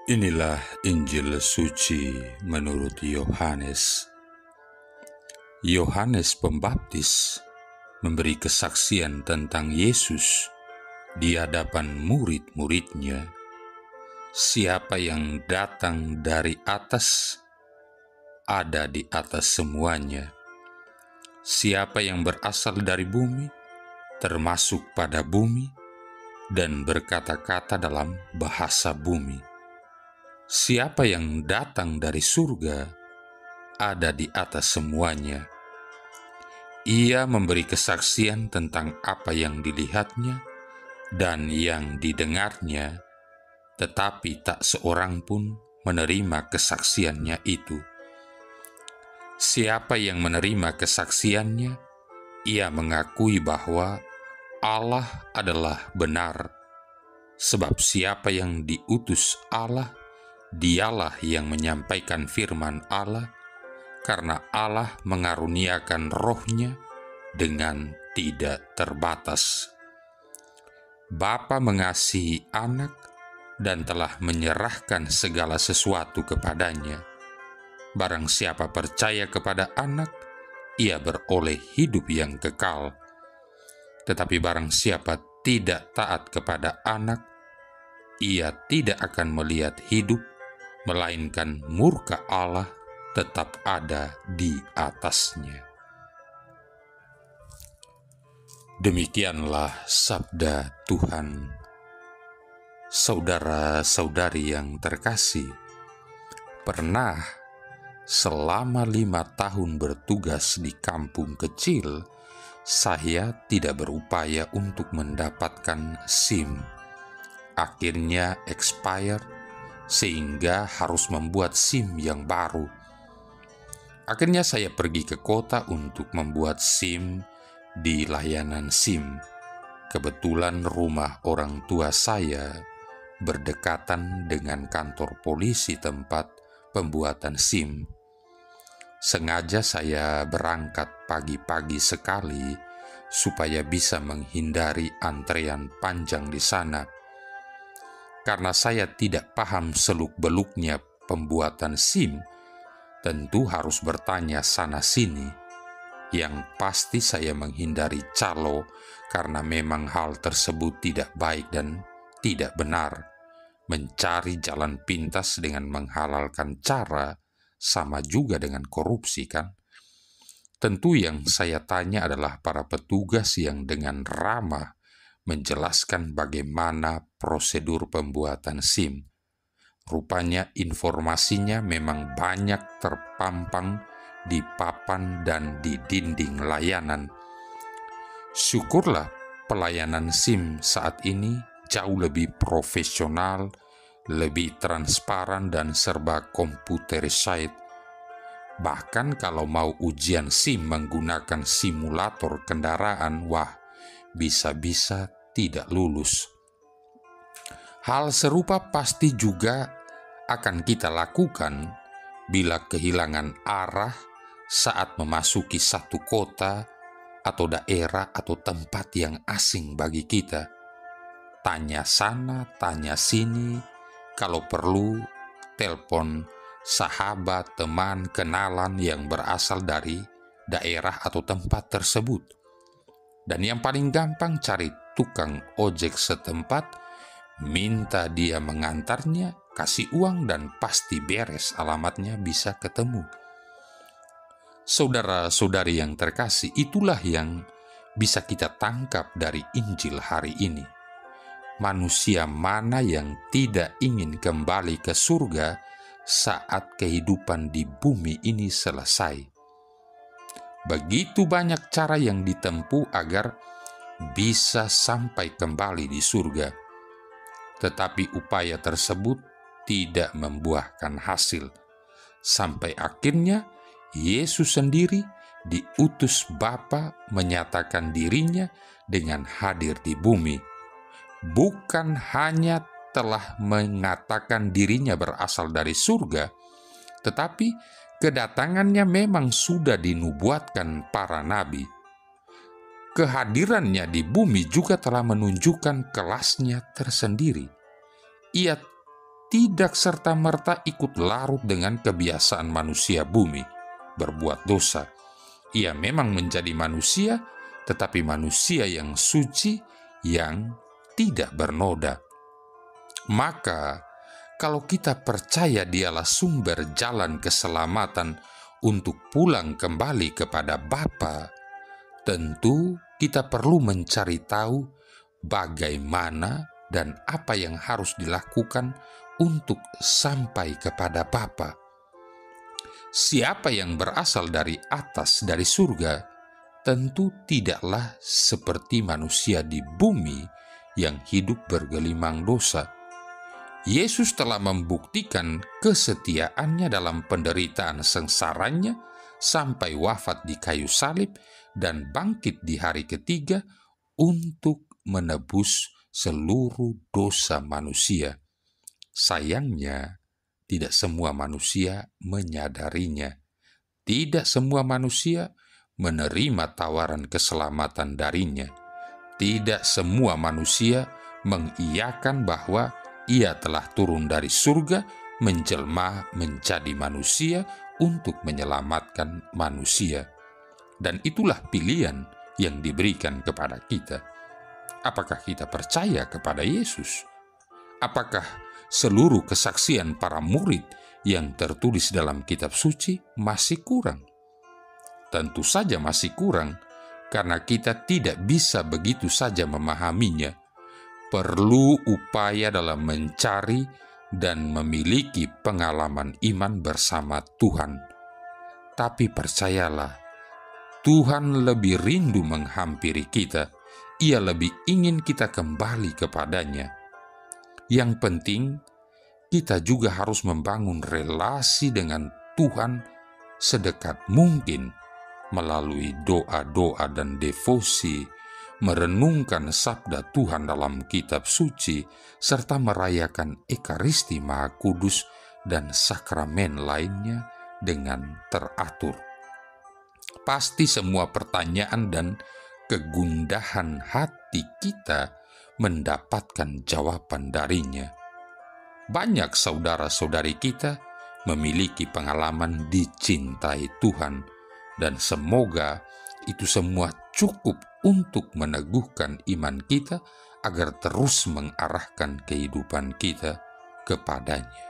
Inilah Injil suci menurut Yohanes. Yohanes Pembaptis memberi kesaksian tentang Yesus di hadapan murid-muridnya. Siapa yang datang dari atas, ada di atas semuanya. Siapa yang berasal dari bumi, termasuk pada bumi, dan berkata-kata dalam bahasa bumi. Siapa yang datang dari surga, ada di atas semuanya. Ia memberi kesaksian tentang apa yang dilihatnya dan yang didengarnya, tetapi tak seorang pun menerima kesaksiannya itu. Siapa yang menerima kesaksiannya, ia mengakui bahwa Allah adalah benar, sebab siapa yang diutus Allah, dialah yang menyampaikan firman Allah, karena Allah mengaruniakan roh-Nya dengan tidak terbatas. Bapa mengasihi anak dan telah menyerahkan segala sesuatu kepadanya. Barang siapa percaya kepada anak, ia beroleh hidup yang kekal. Tetapi barang siapa tidak taat kepada anak, ia tidak akan melihat hidup, melainkan murka Allah tetap ada di atasnya. Demikianlah sabda Tuhan. Saudara-saudari yang terkasih, pernah selama 5 tahun bertugas di kampung kecil, saya tidak berupaya untuk mendapatkan SIM. Akhirnya expired, sehingga harus membuat SIM yang baru. Akhirnya saya pergi ke kota untuk membuat SIM di layanan SIM. Kebetulan rumah orang tua saya berdekatan dengan kantor polisi tempat pembuatan SIM. Sengaja saya berangkat pagi-pagi sekali supaya bisa menghindari antrean panjang di sana. Karena saya tidak paham seluk-beluknya pembuatan SIM, tentu harus bertanya sana-sini. Yang pasti saya menghindari calo karena memang hal tersebut tidak baik dan tidak benar. Mencari jalan pintas dengan menghalalkan cara sama juga dengan korupsi, kan? Tentu yang saya tanya adalah para petugas yang dengan ramah menjelaskan bagaimana prosedur pembuatan SIM. Rupanya informasinya memang banyak terpampang di papan dan di dinding layanan. Syukurlah pelayanan SIM saat ini jauh lebih profesional, lebih transparan dan serba computerized. Bahkan kalau mau ujian SIM menggunakan simulator kendaraan, wah, bisa-bisa tidak lulus. Hal serupa pasti juga akan kita lakukan bila kehilangan arah saat memasuki satu kota atau daerah atau tempat yang asing bagi kita. Tanya sana, tanya sini, kalau perlu telepon sahabat, teman, kenalan yang berasal dari daerah atau tempat tersebut. Dan yang paling gampang cari tukang ojek setempat, minta dia mengantarnya, kasih uang dan pasti beres, alamatnya bisa ketemu. Saudara-saudari yang terkasih, itulah yang bisa kita tangkap dari Injil hari ini. Manusia mana yang tidak ingin kembali ke surga saat kehidupan di bumi ini selesai? Begitu banyak cara yang ditempuh agar bisa sampai kembali di surga. Tetapi upaya tersebut tidak membuahkan hasil. Sampai akhirnya Yesus sendiri diutus Bapa menyatakan dirinya dengan hadir di bumi. Bukan hanya telah mengatakan dirinya berasal dari surga, tetapi kedatangannya memang sudah dinubuatkan para nabi. Kehadirannya di bumi juga telah menunjukkan kelasnya tersendiri. Ia tidak serta-merta ikut larut dengan kebiasaan manusia bumi, berbuat dosa. Ia memang menjadi manusia, tetapi manusia yang suci, yang tidak bernoda. Maka, kalau kita percaya Dialah sumber jalan keselamatan untuk pulang kembali kepada Bapa, tentu kita perlu mencari tahu bagaimana dan apa yang harus dilakukan untuk sampai kepada Bapa. Siapa yang berasal dari atas, dari surga, tentu tidaklah seperti manusia di bumi yang hidup bergelimang dosa. Yesus telah membuktikan kesetiaannya dalam penderitaan sengsaranya sampai wafat di kayu salib dan bangkit di hari ketiga untuk menebus seluruh dosa manusia. Sayangnya, tidak semua manusia menyadarinya. Tidak semua manusia menerima tawaran keselamatan darinya. Tidak semua manusia mengiyakan bahwa Ia telah turun dari surga menjelma menjadi manusia untuk menyelamatkan manusia. Dan itulah pilihan yang diberikan kepada kita. Apakah kita percaya kepada Yesus? Apakah seluruh kesaksian para murid yang tertulis dalam kitab suci masih kurang? Tentu saja masih kurang, karena kita tidak bisa begitu saja memahaminya. Perlu upaya dalam mencari dan memiliki pengalaman iman bersama Tuhan. Tapi percayalah, Tuhan lebih rindu menghampiri kita. Ia lebih ingin kita kembali kepadanya. Yang penting, kita juga harus membangun relasi dengan Tuhan sedekat mungkin melalui doa-doa dan devosi, merenungkan sabda Tuhan dalam kitab suci, serta merayakan Ekaristi Maha Kudus dan sakramen lainnya dengan teratur. Pasti semua pertanyaan dan kegundahan hati kita mendapatkan jawaban darinya. Banyak saudara-saudari kita memiliki pengalaman dicintai Tuhan, dan semoga itu semua cukup untuk meneguhkan iman kita agar terus mengarahkan kehidupan kita kepadanya.